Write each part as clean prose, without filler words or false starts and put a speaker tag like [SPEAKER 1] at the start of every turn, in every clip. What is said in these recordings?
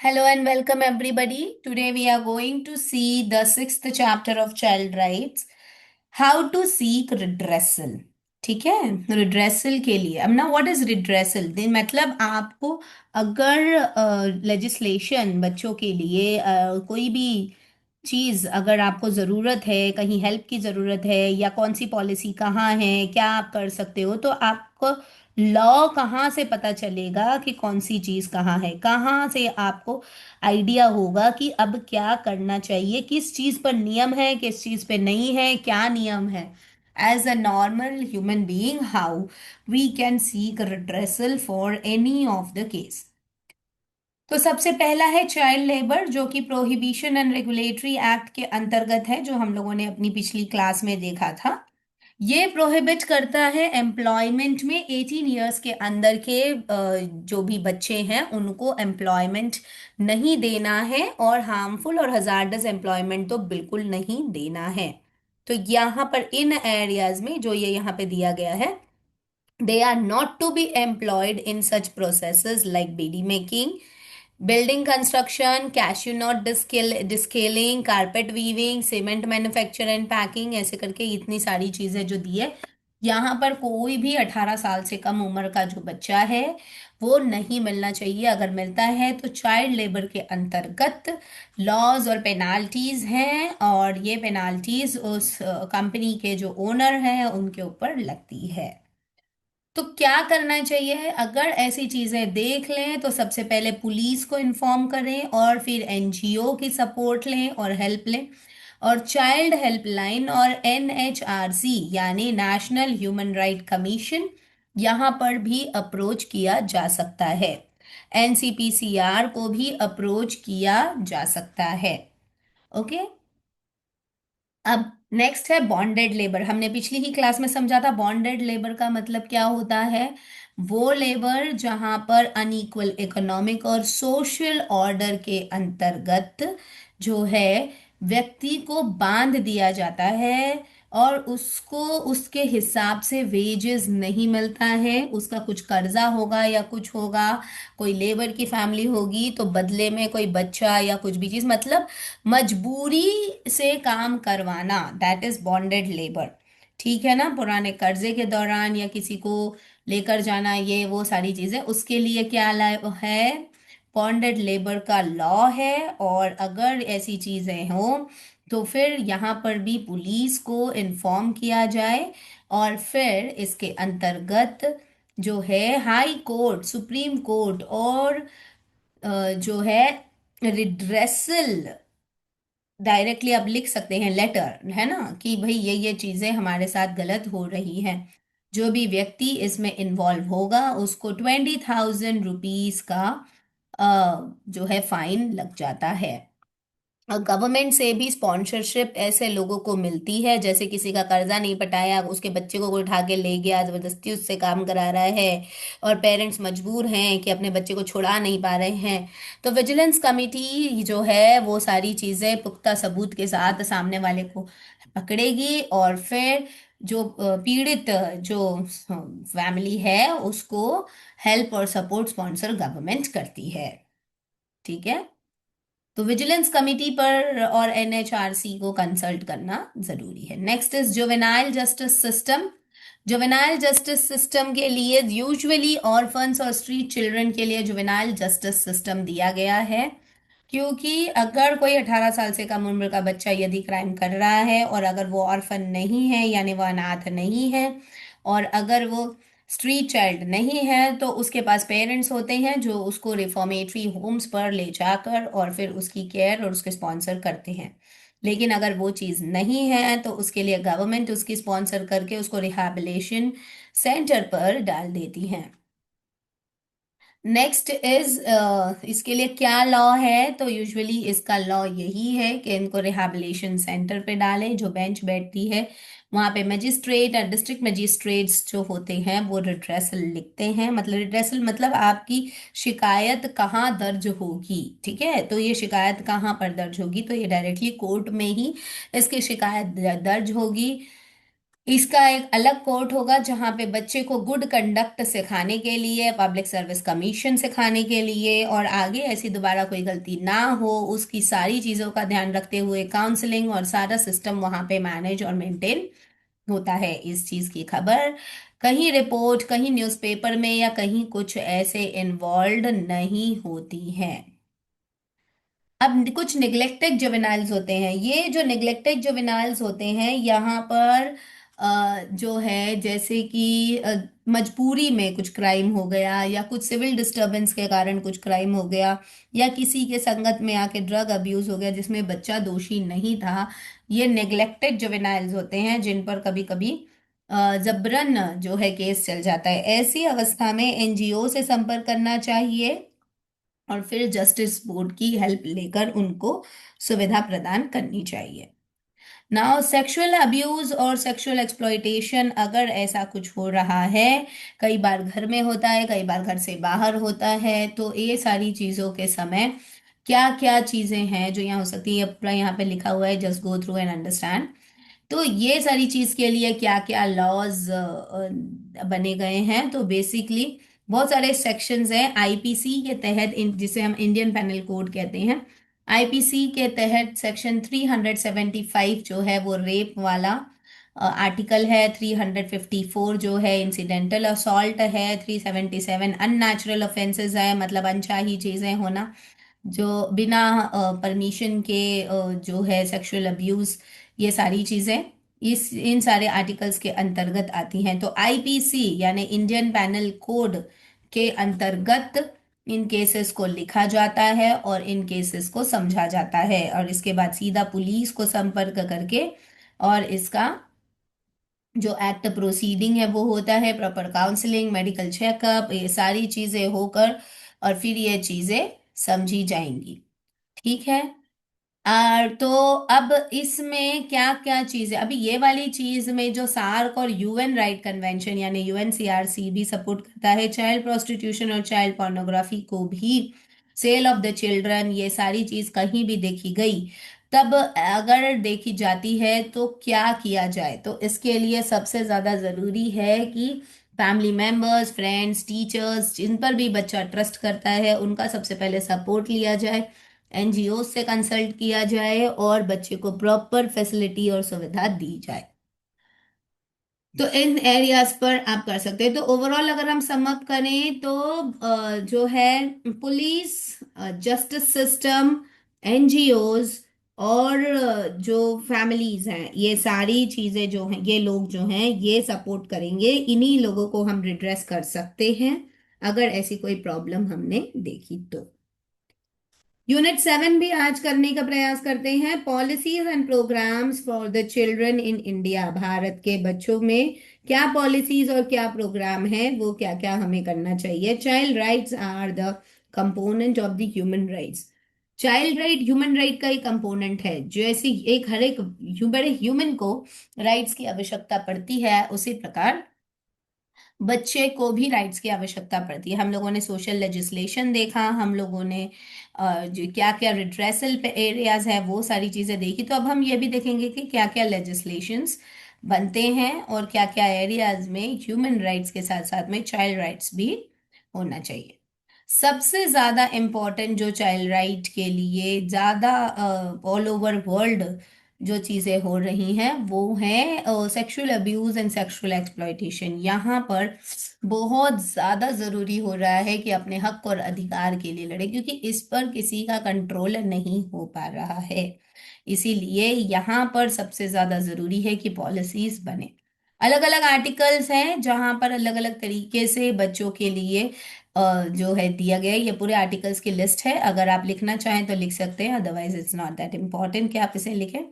[SPEAKER 1] Hello and welcome everybody. Today we are going to see the sixth chapter of Child Rights. How to seek redressal. ठीक है, redressal के लिए अब ना what is redressal दिन मतलब आपको अगर लेजिस्लेशन बच्चों के लिए कोई भी चीज अगर आपको जरूरत है, कहीं हेल्प की जरूरत है या कौन सी पॉलिसी कहाँ है, क्या आप कर सकते हो, तो आपको लॉ कहाँ से पता चलेगा कि कौन सी चीज कहाँ है, कहाँ से आपको आइडिया होगा कि अब क्या करना चाहिए, किस चीज पर नियम है, किस चीज पे नहीं है, क्या नियम है। As a normal human being how we can seek redressal for any of the case. तो सबसे पहला है चाइल्ड लेबर, जो कि प्रोहिबिशन एंड रेगुलेटरी एक्ट के अंतर्गत है, जो हम लोगों ने अपनी पिछली क्लास में देखा था। ये प्रोहिबिट करता है एम्प्लॉयमेंट में 18 ईयर्स के अंदर के जो भी बच्चे हैं उनको एम्प्लॉयमेंट नहीं देना है, और हार्मफुल और हजार्डस एम्प्लॉयमेंट तो बिल्कुल नहीं देना है। तो यहाँ पर इन एरियाज में जो ये यहाँ पे दिया गया है, they are not to be employed in such processes like beadi making, building construction, cashew nut discaling, carpet weaving, cement manufacture and packing, ऐसे करके इतनी सारी चीजें जो दी है। यहाँ पर कोई भी 18 साल से कम उम्र का जो बच्चा है वो नहीं मिलना चाहिए। अगर मिलता है तो चाइल्ड लेबर के अंतर्गत लॉज और पेनाल्टीज हैं, और ये पेनाल्टीज उस कंपनी के जो ओनर हैं उनके ऊपर लगती है। तो क्या करना चाहिए, अगर ऐसी चीजें देख लें तो सबसे पहले पुलिस को इन्फॉर्म करें और फिर एनजीओ की सपोर्ट लें और हेल्प लें, और चाइल्ड हेल्पलाइन और एनएचआरसी यानी नेशनल ह्यूमन राइट कमीशन, यहाँ पर भी अप्रोच किया जा सकता है। एनसीपीसीआर को भी अप्रोच किया जा सकता है। ओके। अब नेक्स्ट है बॉन्डेड लेबर। हमने पिछली ही क्लास में समझा था बॉन्डेड लेबर का मतलब क्या होता है। वो लेबर जहां पर अनइक्वल इकोनॉमिक और सोशल ऑर्डर के अंतर्गत जो है व्यक्ति को बांध दिया जाता है, और उसको उसके हिसाब से वेजेस नहीं मिलता है, उसका कुछ कर्जा होगा या कुछ होगा, कोई लेबर की फैमिली होगी तो बदले में कोई बच्चा या कुछ भी चीज, मतलब मजबूरी से काम करवाना, दैट इज बॉन्डेड लेबर। ठीक है ना, पुराने कर्जे के दौरान या किसी को लेकर जाना, ये वो सारी चीजें, उसके लिए क्या है, बॉन्डेड लेबर का लॉ है। और अगर ऐसी चीजें हों तो फिर यहाँ पर भी पुलिस को इन्फॉर्म किया जाए, और फिर इसके अंतर्गत जो है हाई कोर्ट, सुप्रीम कोर्ट और जो है रिड्रेसल, डायरेक्टली आप लिख सकते हैं लेटर, है ना, कि भाई ये चीजें हमारे साथ गलत हो रही हैं। जो भी व्यक्ति इसमें इन्वॉल्व होगा उसको 20,000 रुपीज का जो है फाइन लग जाता है। और गवर्नमेंट से भी स्पॉन्सरशिप ऐसे लोगों को मिलती है, जैसे किसी का कर्जा नहीं पटाया, उसके बच्चे को कोई उठा के ले गया, जबरदस्ती उससे काम करा रहा है, और पेरेंट्स मजबूर हैं कि अपने बच्चे को छुड़ा नहीं पा रहे हैं, तो विजिलेंस कमेटी जो है वो सारी चीजें पुख्ता सबूत के साथ सामने वाले को पकड़ेगी, और फिर जो पीड़ित जो फैमिली है उसको हेल्प और सपोर्ट स्पॉन्सर गवर्नमेंट करती है। ठीक है। तो विजिलेंस कमिटी पर और एनएचआरसी को कंसल्ट करना जरूरी है। Next is juvenile justice system. Juvenile justice system के लिए यूजुअली ऑर्फन्स और स्ट्रीट चिल्ड्रन के लिए जुवेनाइल जस्टिस सिस्टम दिया गया है, क्योंकि अगर कोई 18 साल से कम उम्र का बच्चा यदि क्राइम कर रहा है और अगर वो ऑर्फन नहीं है यानी वो अनाथ नहीं है, और अगर वो स्ट्रीट चाइल्ड नहीं है, तो उसके पास पेरेंट्स होते हैं जो उसको रिफॉर्मेटरी होम्स पर ले जाकर और फिर उसकी केयर और उसके स्पॉन्सर करते हैं। लेकिन अगर वो चीज़ नहीं है तो उसके लिए गवर्नमेंट उसकी स्पॉन्सर करके उसको रिहैबिलिटेशन सेंटर पर डाल देती है। नेक्स्ट इज इसके लिए क्या लॉ है, तो यूजुअली इसका लॉ यही है कि इनको रिहैबिलिटेशन सेंटर पे डालें, जो बेंच बैठती है वहां पे मजिस्ट्रेट और डिस्ट्रिक्ट मजिस्ट्रेट्स जो होते हैं वो रिड्रेसल लिखते हैं। मतलब रिड्रेसल मतलब आपकी शिकायत कहाँ दर्ज होगी। ठीक है, तो ये शिकायत कहाँ पर दर्ज होगी, तो ये डायरेक्टली कोर्ट में ही इसकी शिकायत दर्ज होगी। इसका एक अलग कोर्ट होगा जहां पे बच्चे को गुड कंडक्ट सिखाने के लिए, पब्लिक सर्विस कमीशन सिखाने के लिए, और आगे ऐसी दोबारा कोई गलती ना हो उसकी सारी चीजों का ध्यान रखते हुए काउंसलिंग और सारा सिस्टम वहां पे मैनेज और मेंटेन होता है। इस चीज की खबर कहीं रिपोर्ट, कहीं न्यूज़पेपर में या कहीं कुछ ऐसे इन्वॉल्व नहीं होती है। अब कुछ निग्लेक्टेड जुवेनाइल्स होते हैं। ये जो निग्लेक्टेड जुवेनाइल्स होते हैं यहाँ पर जो है जैसे कि मजबूरी में कुछ क्राइम हो गया, या कुछ सिविल डिस्टरबेंस के कारण कुछ क्राइम हो गया, या किसी के संगत में आके ड्रग अब्यूज हो गया जिसमें बच्चा दोषी नहीं था, ये नेग्लेक्टेड जुवेनाइल्स होते हैं जिन पर कभी कभी जबरन जो है केस चल जाता है। ऐसी अवस्था में एनजीओ से संपर्क करना चाहिए और फिर जस्टिस बोर्ड की हेल्प लेकर उनको सुविधा प्रदान करनी चाहिए। नाउ सेक्सुअल अब्यूज और सेक्सुअल एक्सप्लॉइटेशन, अगर ऐसा कुछ हो रहा है, कई बार घर में होता है, कई बार घर से बाहर होता है, तो ये सारी चीजों के समय क्या क्या चीजें हैं जो यहाँ हो सकती है, अपना यहाँ पे लिखा हुआ है just go through and understand. तो ये सारी चीज के लिए क्या क्या लॉज बने गए हैं, तो बेसिकली बहुत सारे सेक्शंस हैं आईपीसी के तहत, जिसे हम इंडियन पेनल कोड कहते हैं। आईपीसी के तहत सेक्शन 375 जो है वो रेप वाला आर्टिकल है, 354 जो है इंसिडेंटल असॉल्ट है, 377 अननेचुरल ऑफेंसेस है, मतलब अनचाही चीजें होना, जो बिना परमिशन के जो है सेक्सुअल अब्यूज, ये सारी चीजें इस इन सारे आर्टिकल्स के अंतर्गत आती हैं। तो आईपीसी यानी इंडियन पैनल कोड के अंतर्गत इन केसेस को लिखा जाता है और इन केसेस को समझा जाता है, और इसके बाद सीधा पुलिस को संपर्क करके और इसका जो एक्ट प्रोसीडिंग है वो होता है, प्रॉपर काउंसलिंग, मेडिकल चेकअप, ये सारी चीजें होकर और फिर ये चीजें समझी जाएंगी। ठीक है। तो अब इसमें क्या क्या चीजें, अभी ये वाली चीज में जो सार्क और यूएन राइट कन्वेंशन यानी यूएनसीआरसी भी सपोर्ट करता है, चाइल्ड प्रोस्टिट्यूशन और चाइल्ड पोर्नोग्राफी को भी, सेल ऑफ द चिल्ड्रन, ये सारी चीज कहीं भी देखी गई, तब अगर देखी जाती है तो क्या किया जाए, तो इसके लिए सबसे ज्यादा जरूरी है कि फैमिली मेंबर्स, फ्रेंड्स, टीचर्स, जिन पर भी बच्चा ट्रस्ट करता है उनका सबसे पहले सपोर्ट लिया जाए, एनजीओ से कंसल्ट किया जाए और बच्चे को प्रॉपर फैसिलिटी और सुविधा दी जाए। तो इन एरियाज पर आप कर सकते हैं। तो ओवरऑल अगर हम सम अप करें तो जो है पुलिस, जस्टिस सिस्टम, एनजीओज और जो फैमिलीज हैं, ये सारी चीजें जो हैं, ये लोग जो हैं ये सपोर्ट करेंगे, इन्हीं लोगों को हम रिड्रेस कर सकते हैं अगर ऐसी कोई प्रॉब्लम हमने देखी तो। यूनिट 7 भी आज करने का प्रयास करते हैं, policies and programmes for the children in India. भारत के बच्चों में क्या पॉलिसीज और क्या प्रोग्राम है, वो क्या क्या हमें करना चाहिए। Child rights are the component of the human rights. Child right human right का ही कंपोनेंट है। जैसे एक हर एक बड़े ह्यूमन को राइट्स की आवश्यकता पड़ती है, उसी प्रकार बच्चे को भी राइट्स की आवश्यकता पड़ती है। हम लोगों ने सोशल लेजिस्लेशन देखा, हम लोगों ने जो क्या क्या रिड्रेसल पे एरियाज है वो सारी चीजें देखी, तो अब हम ये भी देखेंगे कि क्या क्या लेजिस्लेशंस बनते हैं और क्या क्या एरियाज में ह्यूमन राइट्स के साथ साथ में चाइल्ड राइट्स भी होना चाहिए। सबसे ज्यादा इम्पोर्टेंट जो चाइल्ड राइट के लिए ज्यादा ऑल ओवर वर्ल्ड जो चीजें हो रही हैं वो है sexual abuse and sexual exploitation. यहाँ पर बहुत ज्यादा जरूरी हो रहा है कि अपने हक और अधिकार के लिए लड़े, क्योंकि इस पर किसी का कंट्रोल नहीं हो पा रहा है। इसीलिए यहाँ पर सबसे ज्यादा जरूरी है कि पॉलिसीज बने। अलग अलग आर्टिकल्स हैं जहां पर अलग अलग तरीके से बच्चों के लिए जो है दिया गया है। ये पूरे आर्टिकल्स की लिस्ट है, अगर आप लिखना चाहें तो लिख सकते हैं, otherwise it's not that important कि आप इसे लिखें।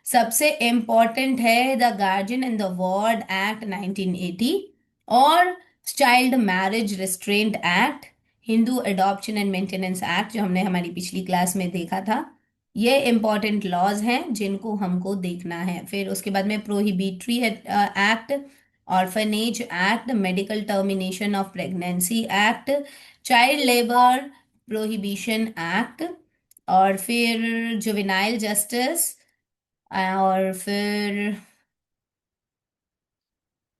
[SPEAKER 1] सबसे इम्पोर्टेंट है the guardian in the ward act 1980 और child marriage restraint act, Hindu adoption and maintenance act जो हमने हमारी पिछली क्लास में देखा था। ये इम्पोर्टेंट लॉज हैं जिनको हमको देखना है। फिर उसके बाद में prohibitory act, orphanage act, medical termination of pregnancy act, child labour prohibition act, और फिर जुवेनाइल जस्टिस, और फिर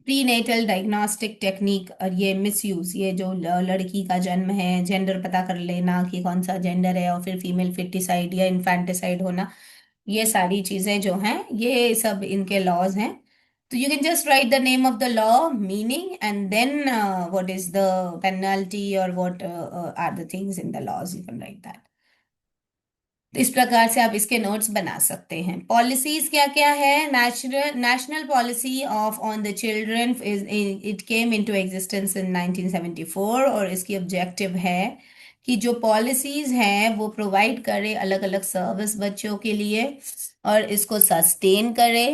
[SPEAKER 1] प्रीनेटल डायग्नोस्टिक टेक्निक, और ये मिसयूज, ये जो लड़की का जन्म है, जेंडर पता कर लेना कि कौन सा जेंडर है, और फिर फीमेल फिटिसाइड या इन्फेंटिसाइड होना, ये सारी चीजें जो हैं ये सब इनके लॉज हैं। तो you can just write the name of the law, meaning, and then what is the penalty, और what are the things in the laws, you can write that. तो इस प्रकार से आप इसके नोट्स बना सकते हैं। पॉलिसीज क्या क्या है? National national policy of on the children is, it came into existence in 1974, और इसकी ऑब्जेक्टिव है कि जो पॉलिसीज हैं वो प्रोवाइड करे अलग अलग सर्विस बच्चों के लिए, और इसको सस्टेन करे।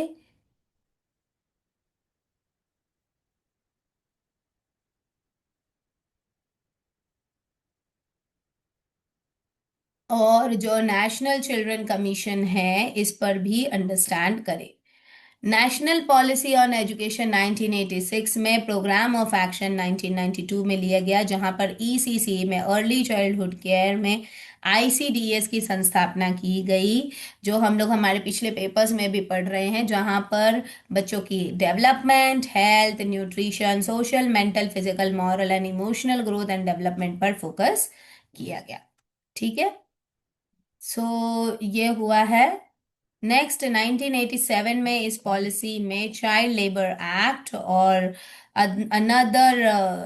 [SPEAKER 1] और जो नेशनल चिल्ड्रन कमीशन है इस पर भी अंडरस्टैंड करे। नेशनल पॉलिसी ऑन एजुकेशन 1986 में प्रोग्राम ऑफ एक्शन 1992 में लिया गया, जहां पर ईसीसी में, अर्ली चाइल्डहुड केयर में, आईसीडीएस की संस्थापना की गई, जो हम लोग हमारे पिछले पेपर्स में भी पढ़ रहे हैं, जहां पर बच्चों की development, health, nutrition, social, mental, physical, moral and emotional growth and development पर फोकस किया गया। ठीक है। सो ये हुआ है। नेक्स्ट 1987 में इस पॉलिसी में चाइल्ड लेबर एक्ट और another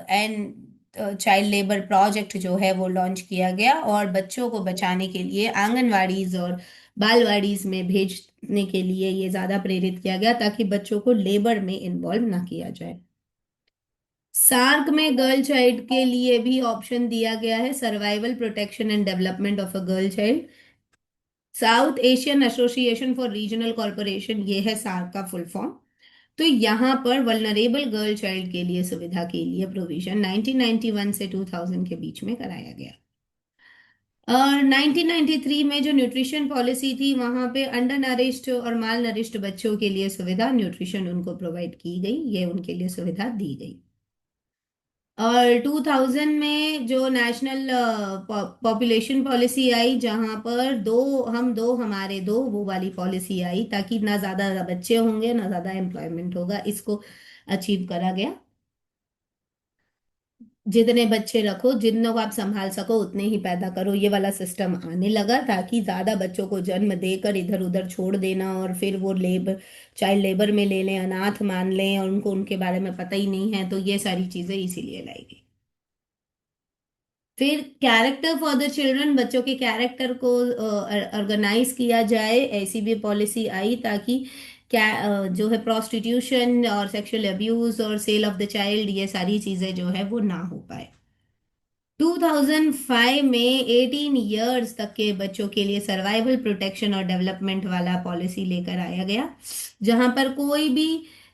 [SPEAKER 1] and child labour project जो है वो लॉन्च किया गया, और बच्चों को बचाने के लिए आंगनवाड़ीज और बालवाड़ीज में भेजने के लिए ये ज्यादा प्रेरित किया गया, ताकि बच्चों को लेबर में इन्वॉल्व ना किया जाए। सार्क में गर्ल चाइल्ड के लिए भी ऑप्शन दिया गया है, survival, protection and development of a girl child. South Asian association for regional corporation, ये है सार्क का फुल फॉर्म। तो यहाँ पर वल्नरेबल गर्ल चाइल्ड के लिए सुविधा के लिए प्रोविजन 1991 से 2000 के बीच में कराया गया। और 1993 में जो न्यूट्रिशन पॉलिसी थी, वहां पे अंडर नरिश्ड और माल नरिश्ड बच्चों के लिए सुविधा, न्यूट्रिशन उनको प्रोवाइड की गई, ये उनके लिए सुविधा दी गई। और 2000 में जो नेशनल पॉपुलेशन पॉलिसी आई, जहां पर दो हमारे दो वो वाली पॉलिसी आई, ताकि ना ज्यादा बच्चे होंगे ना ज्यादा एम्प्लॉयमेंट होगा, इसको अचीव करा गया। जितने बच्चे रखो, जितनों को आप संभाल सको उतने ही पैदा करो, ये वाला सिस्टम आने लगा, ताकि ज्यादा बच्चों को जन्म देकर इधर उधर छोड़ देना और फिर वो लेबर, चाइल्ड लेबर में ले लें, अनाथ मान लें, और उनको उनके बारे में पता ही नहीं है, तो ये सारी चीजें इसीलिए लाई गई। फिर कैरेक्टर फॉर द चिल्ड्रन, बच्चों के कैरेक्टर को ऑर्गेनाइज किया जाए, ऐसी भी पॉलिसी आई, ताकि क्या जो है प्रोस्टिट्यूशन और सेक्सुअल अब्यूज और सेल ऑफ द चाइल्ड, ये सारी चीजें जो है वो ना हो पाए। 2005 में 18 इयर्स तक के बच्चों के लिए सर्वाइवल, प्रोटेक्शन और डेवलपमेंट वाला पॉलिसी लेकर आया गया, जहां पर कोई भी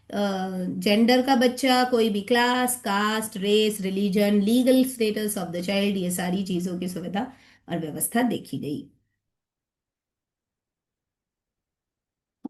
[SPEAKER 1] जेंडर का बच्चा, कोई भी class, caste, race, religion, legal status of the child, ये सारी चीजों की सुविधा और व्यवस्था देखी गई।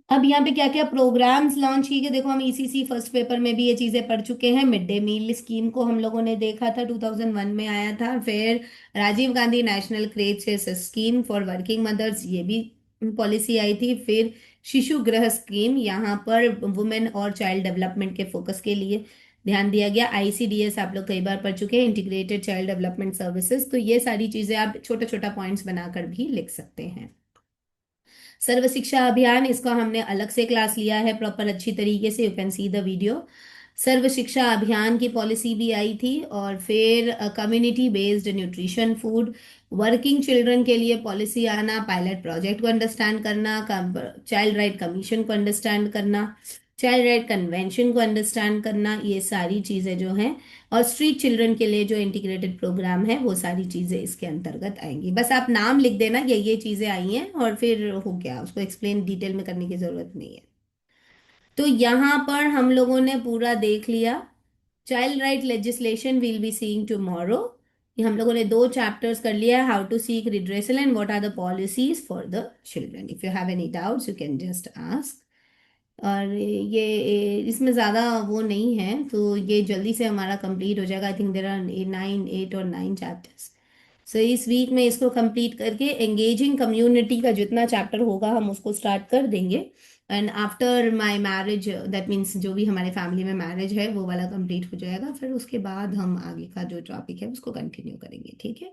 [SPEAKER 1] अब यहाँ पे क्या क्या प्रोग्राम्स लॉन्च किए गए, देखो हम ईसीसी फर्स्ट पेपर में भी ये चीजें पढ़ चुके हैं। मिड डे मील स्कीम को हम लोगों ने देखा था, 2001 में आया था। फिर Rajiv Gandhi national creche scheme for working mothers, ये भी पॉलिसी आई थी। फिर शिशु गृह स्कीम, यहाँ पर वुमेन और चाइल्ड डेवलपमेंट के फोकस के लिए ध्यान दिया गया। आईसीडीएस आप लोग कई बार पढ़ चुके हैं, इंटीग्रेटेड चाइल्ड डेवलपमेंट सर्विसेज। तो ये सारी चीजें आप छोटा छोटा पॉइंट्स बनाकर भी लिख सकते हैं। सर्व शिक्षा अभियान, इसका हमने अलग से क्लास लिया है प्रॉपर अच्छी तरीके से, you can see the video. Sarva Shiksha Abhiyan की पॉलिसी भी आई थी। और फिर community based nutrition food, working children के लिए पॉलिसी आना, पायलट प्रोजेक्ट को अंडरस्टैंड करना, चाइल्ड राइट कमीशन को अंडरस्टैंड करना, चाइल्ड राइट कन्वेंशन को अंडरस्टैंड करना, ये सारी चीजें जो हैं। और स्ट्रीट चिल्ड्रन के लिए जो इंटीग्रेटेड प्रोग्राम है, वो सारी चीजें इसके अंतर्गत आएंगी। बस आप नाम लिख देना, ये चीजें आई हैं, और फिर हो गया, उसको एक्सप्लेन डिटेल में करने की जरूरत नहीं है। तो यहाँ पर हम लोगों ने पूरा देख लिया। Child right legislation will be seeing tomorrow. ये हम लोगों ने दो चैप्टर्स कर लिया, how to seek redressal and what are the policies for the children. If you have any doubts you can just ask. और ये इसमें ज़्यादा वो नहीं है, तो ये जल्दी से हमारा कंप्लीट हो जाएगा। आई थिंक देर आर 8 और 9 चैप्टर्स। सो इस वीक में इसको कंप्लीट करके एंगेजिंग कम्युनिटी का जितना चैप्टर होगा हम उसको स्टार्ट कर देंगे। And after my marriage, that means जो भी हमारे फैमिली में मैरिज है वो वाला कंप्लीट हो जाएगा, फिर उसके बाद हम आगे का जो टॉपिक है उसको कंटिन्यू करेंगे, ठीक है।